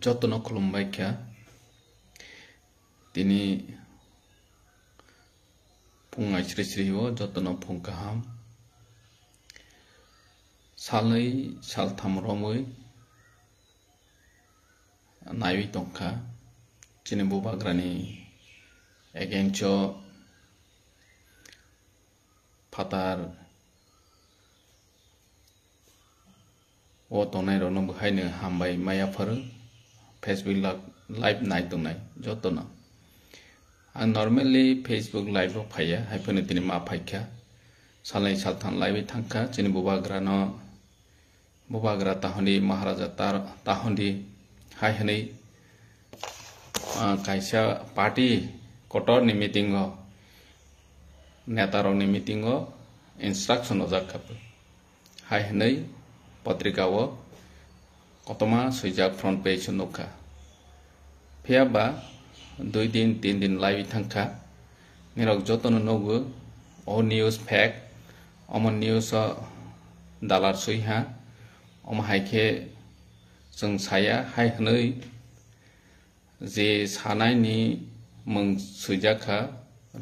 जतन खुलुमबाय क्या दिनै फुंआइ स्रि स्रि हो जतन फुं गाहाम सालनै सालथाम रमै नायबाय दंखा दिनै बबाग्रानि एगेंच फातार तनाय रनो बहायनो हामबाय मायाफोर फेसबुक लाइव नायदोंनाय जतन आं नर्मेली फेसबुक लाइव फाया हायफोनो दिनै मा फायखा सालनै सालथाम लाइव थांखा दिनै बबाग्रा ताहन्दी महाराजा ताहन्दी हायहनै कायसा पार्टी कटरनि मीटिंग नेतारनि मीटिंग इंस्ट्रक्शन जाखाबो हायहनै पत्रिका कतमा सैजाक फ्रंट पेज नुखा फियाबा 2 दिन 3 दिन लाइव थांखा निरक जतन नगो ओ न्यूज फेक अमन न्यूज दालार सैहा अम हायखे जों साया हायहनै जे सानायनि मुं सैजाखा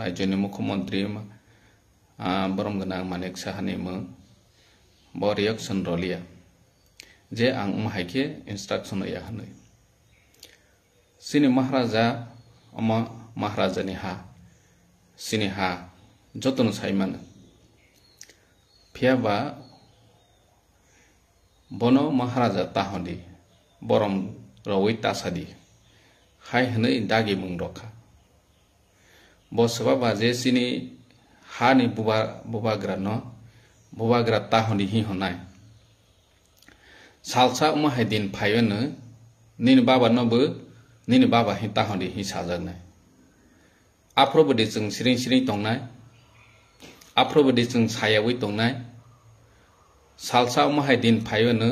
राज्यनि मुख्यमंत्री बरमगोनां मानेक साहानि मुं रिएक्शन रलिया जे आं हायखे इंस्ट्रक्शन या हनै सिनि महाराजा महाराजानि हा सिनि हा जतन साइमान फियाबा बनो महाराजा ताहन्दी बरम रवै तासादी हाय हनै दागी मुं रखा बसबा बाजे सिनि हानि बुबाग्रा ताहन्दी हि होनाय सालसा उमाहाय दिन फायनो निनि बाबा हि ताहन्दी हि साजागनाय आफ्रोबदि जों सिरिं सिरिं दंनाय आफ्रोबदि जों सायावै दंनाय सालसा उमाहाय दिन फायनो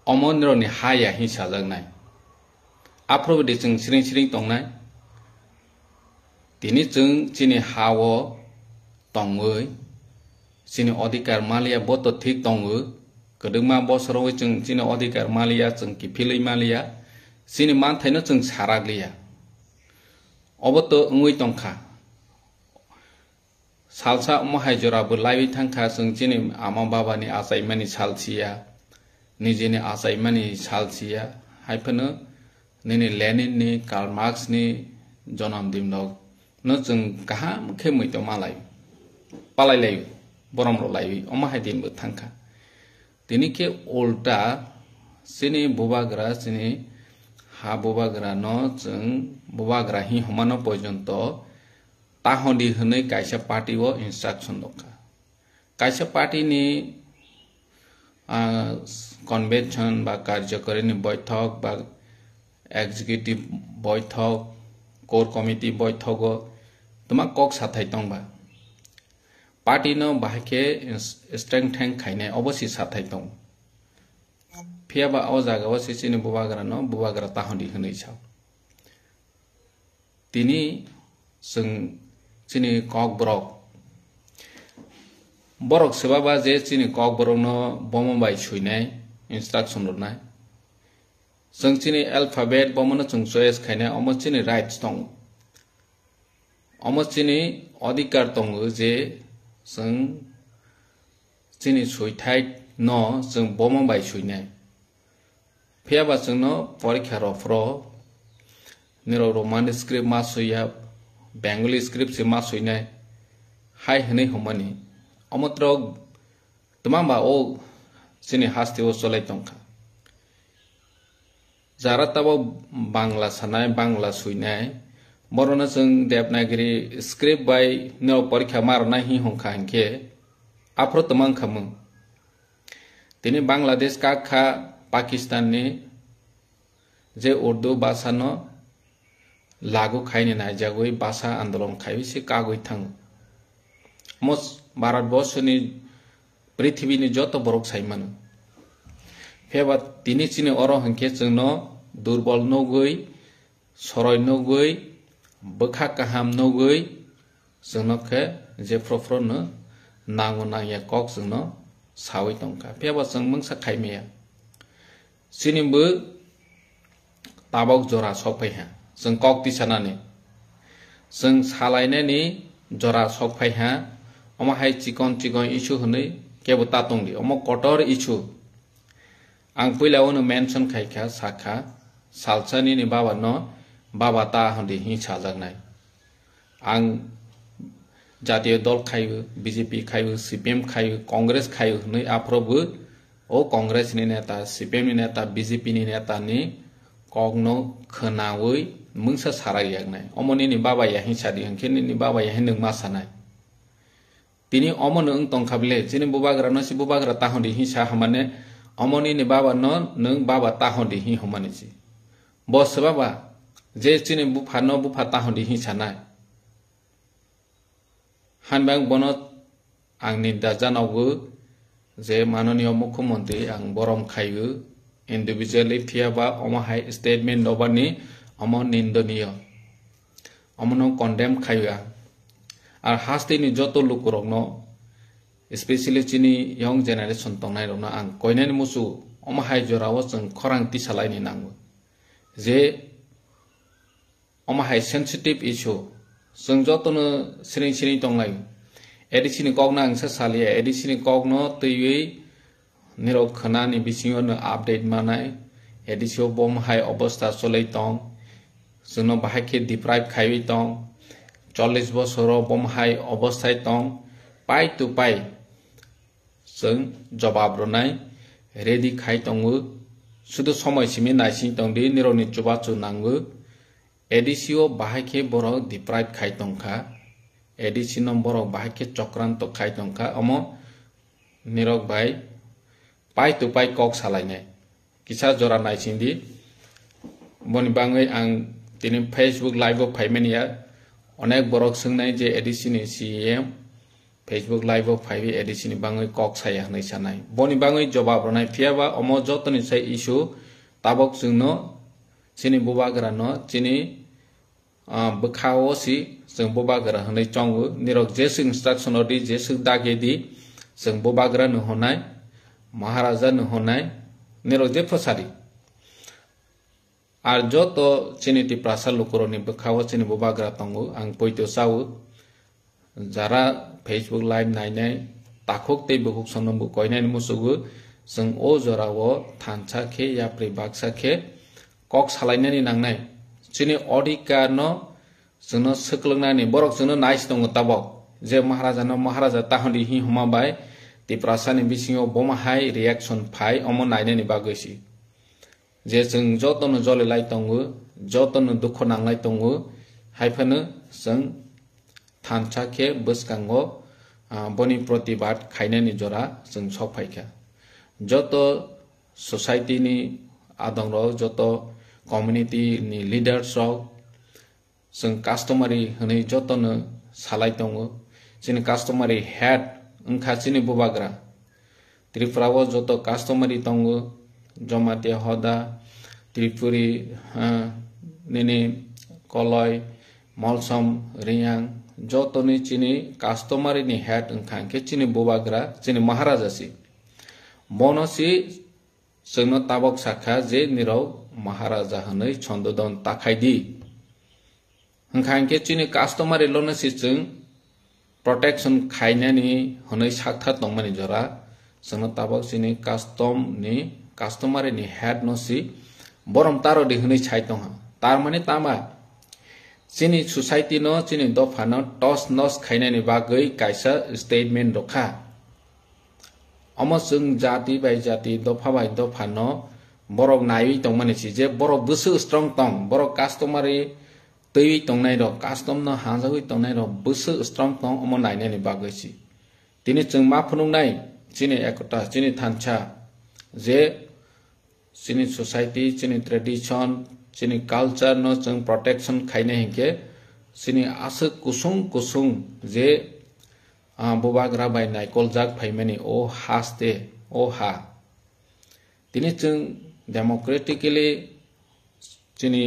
अमनरनि हाया हि साजागनाय आफ्रोबदि जों सिरिं सिरिं दंनाय दिनै जों जिनि हावो दङै जिनि अधिकार मालिया बत ठीक दङो गदमा बसराव जों जिनि अधिकार मालिया जों किफिलै मालिया जिनि मानथायनो जों साराग्लिया अबत उङै दंखा सालसा उमाहाय जराबो लाइव थांखा जों जिनि आमा बाबानि आजायमानि सालसिया निजेनि आजायमानि सालसिया हायफोनो निनि लेनिननि कार्ल मार्क्सनि जन्मदिन न जों गाहाम खेमै मालाय पालायलायो बरमरो लायो अमाहाय दिनबो थांखा दिनै के उल्टा सिनि बुबाग्रा सिनि हा बुबाग्रा न जों बुबाग्रा हि हमानो पर्यन्त ताहन्दी हनै कायसा पार्टी इंस्ट्रक्शन दंखा कायसा पार्टीनि कन्वेंशन बा कार्यकरीनि बैठक बा एग्जीक्यूटिव बैठक कोर कमिटी बैठक तमा कक साथाय दंबा पार्टी न बाहायके स्ट्रेंथ थेंक खायनाय अवश्य साथाय दं फियाबा अ जागाव सिनि बुबाग्रा ताहन्दी हनै साव दिनै जों सिनि कक बरक सोबाबा जे सिनि कक बरक न बमबाय सुइनाय इंस्ट्रक्शन रनाय जों सिनि अल्फाबेट बमनो जों चॉइस खायनाय अम सिनि राइट्स दं अम सिनि अधिकार दं जे जों सिनि सुइथाय न जों बमबाय सुइनाय फियाबा जों न परीक्षा रफ्र निरो रोमान स्क्रिप्ट मा सुइया बेंगली स्क्रिप्ट से मा सुइनाय हाय हनै हमनी अमत्र तमाम ओ सिनि हास्ति ओ चलाय दंखा जारा तब बांला सानाय बांला सुइनाय बरना जों देवनागरी स्क्रिप्ट बाय निरो परीक्षा मारना हि हंखा हंके आफ्रो तमां खामो दिनै बांलादेश का पाकिस्तान ने जे उर्दू भाषा न लागू खायने नायजागै भाषा आंदोलन खायसे कागै थाङो मस भारतवर्षनि पृथ्वीनि जत बरक साइमान फेबा दिनै चिनि अरो हंके जोंनो दुर्बल नगै सरय नगै बखा काहाम नगै जोंनो के जे फ्रफ्रनो नांगो नांया कक जोंनो सावै दंखा फेबा जों मंसा खायमेया सिनिबो ताबक जरा सफैहा जों कक तिसानानै जों सालायनायनि जरा सफैहा अमाहाय चिकन इशु होनै केबो तातंदि अमा कटर इशु आं पहिलावनो मेंशन खायखा साखा सालसानि नि बाबा न बाबा ता हन्दि हिंसा जागनाय आं जातीय दल खायो बीजेपी खायो सीपीएम खायो कांग्रेस खायो होनै आफ्रोबो ओ कांग्रेस नि नेता सीपीएम नि नेता बीजेपी नि नेता नि कगनो खोनावै मुंसा साराय यागनाय अमनि नि बाबा या हिंसा दि हंखेनि नि बाबा या हिनों मा सानाय तिनी अमनो ओं तंखाबले जिनि बुबाग्रा न सि बुबाग्रा ताहन्दि हिंसा हमाने अमनि नि बाबा न नों बाबा ताहन्दि हि हमाने सि बस बाबा जे चिनि बुफा न बुफा ताहन्दि हिंसा नाय हानबां बनो आंनि दाजानावबो जे माननीय मुख्यमंत्री आं बरम खायो इंडिविजुअली फियाबा अमाहाय स्टेटमेंट दबानि अम निंदनीय अमनो कन्डेम खायो आर हास्तेनि जतो लुकुरकनो स्पेशली चिनि यंग जेनारेशन तंनाय रनो आं कयनानि मुसु अमाहाय जराव जों खरां तिसालायनि नांगौ जे अमाहाय सेंसिटिव इशू जों जतनो सिरिं तंलाय एडिसिनि कगना आंसा सालिया एडिसिनि कगनो तैयै निरव खनानि बिसिङावनो आपडेट मानाय एडिसिओ बमहाय अवस्था चलै दं जोंनो बाहायखे डिप्राइभ खायबै दं 40 बोसोराव बमहाय अवस्थाय दं पाइ टु पाइ जों जवाब रनाय रेडि खाय दंबो सुदु समयसिमि नायसिं दंदि निरवनि चुबाचु नांगो एडिसिओ बाहायखे बर डिप्राइभ खाय दंखा एडिसि नम्बर बाहायखे चक्रान्त खाय दंखा अमो निरव भाई पाइ टु पाइ कक सालायनाय किसा जरा नायसिंदि बनि बाङै आं दिनै फेसबुक लाइव फाइमेनिया अनेक बरक सोंनाय जे एडिसिनि सीएम फेसबुक लाइव फाइबि एडिसिनि बाङै कक साया होनै सानाय बनि बाङै जवाब रनाय फियाबा अमो जतनि साय इशू ताबक जोंनो चिनि बुबाग्रा न चिनि बखाओ सि जों बुबाग्रा होनै चंगो निरक जेस इंस्ट्रक्शन दि जेस दागेदि जों बुबाग्रा न होनाय महाराजा न होनाय निरक जे फसारि आर जतो चिनिति प्रासा लुकुरनि बखाओ चिनि बुबाग्रा तंगो आं पयतो सावो जारा फेसबुक लाइव नायनाय ताखोक ते बुक सनमबु कयनानि मुसुगु जों ओ जरावो थानसाखे या प्रिबाक्साखे कक सालायनानि नांनाय चिनि अधिकार न जोंनो सोक्लोंनानि बरक जोंनो नाइस दङ ताबक जे महाराजा ताहन्दि हि हमाबाय ति प्रासानि बिसिङाव बमहाय रिएक्शन फाय अमो नायनानि बागैसि जे जों जतनो जलेलाय दङो जतनो दुख नांलाय दङो हायफानो जों थानसाखे बसकांगो बनि प्रतिबाद खायनानि जरा जों सफायखा जत सोसाइटी नि आदंग जत कम्युनिटी नि लीडर्स जों कास्टमारी होनै जतनो सालाय दङो जों कास्टमारी हेड ओंखा चिनि बुबाग्रा त्रिपुराव जत कास्टमारी दङो जमाते हदा त्रिपुरी निनि कलय मलसम रियां जतनि चिनि कास्टमारी नि हेड ओंखा के चिनि बुबाग्रा चिनि महाराजासि बनसि जोंनो ताबक साखा जे निराव महाराजा होनै छन्ददन ताखायदि ओंखायनो चिनि कास्टमारी लनसि जों प्रोटेक्शन खायनानि होनै साखा दंमानि जरा जोंनो ताबक चिनि कास्टमारी नि हेड नसि बरम तारो दि होनै छाय दं तार माने तामा चिनि सोसाइटी न चिनि दफा न टस नस खायनानि बागै कायसा स्टेटमेंट रखा अमो जों जाति बाय जाति दफा बाय दफा न बरक नायै दंमानि सि जे बरक गोसो स्ट्रंग दं बरक कास्टमारी तै तंनाय र कास्टम न हाजावै तंनाय र गोसो स्ट्रंग दं अमो नायनानि बागैसि दिनै जों मा फुनुंनाय चिनि एकता चिनि थानसा जे चिनि सोसाइटी चिनि ट्रेडिशन चिनि कल्चर न जों प्रोटेक्शन खायनाय हेके चिनि आसो कुसुं जे बुबाग्रा बाय नायकल जाग फाइमानि ओ हास्ते ओ हा दिनै जों डेमोक्रेटिकली चिनि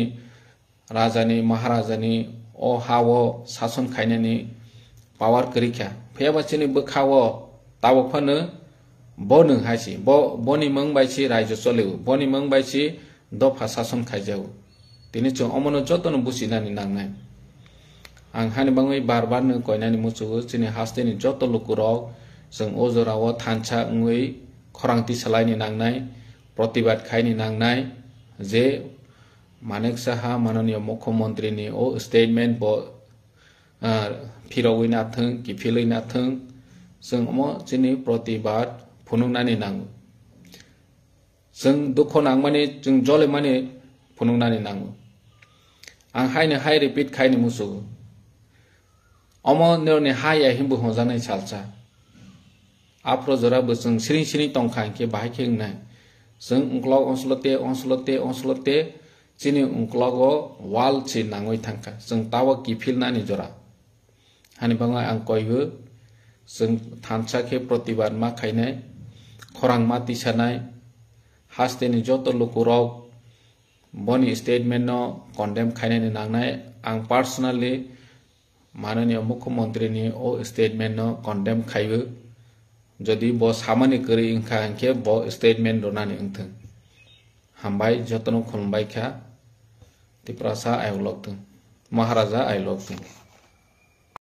राजानि महाराजानि ओ हावो शासन खायनानि पावर करिखा फैयाबा चिनि बखावो ताबफानो बनो हायसि बनि मंग बायसि राज्य चलेउ बनि मंग बायसि दफा शासन खायजाउ tini chung omono joto no businani nangnai ang hani bangoi barbar no koinani musugo chini haste ni joto lukurok जों ओजोराव थानसा ngui खरांति सालायनि नांनाय प्रतिबाद खायनि नांनाय जे मानेक साहा माननीय मुख्यमंत्री नि ओ स्टेटमेंट ब फिरौइ नाथों किफिलै नाथों जों अमो जिनि प्रतिबाद फुनुंनानि नांगौ जों दुख नांमाने जों जले माने फुनुंनानि नांगौ आं हायनो हाय रिपिट खायनि मुसुगो अमो नेरनि हाया हिमबो हजानाय salsa afro jora busung sering tongkang ke bahai ke ngai जों उंक्लग onslete chini unklogo wall chi nangoi thangka जों tawa kifilnani jora hani banga ang koibo जों thansa ke protibad ma khainai khorang ma tisanai hasteni joto lukurok boni statement no condemn khainai ni nangnai ang personally mananiya mukhyamantri ni o statement no condemn khaibo যদি ব সামানি করি ইনখা ইনকে ব statement রনানি ইনথং হামবাই যতন খুলবাই খা তিপ্রাসা আইলকথং মহারাজা আইলকথং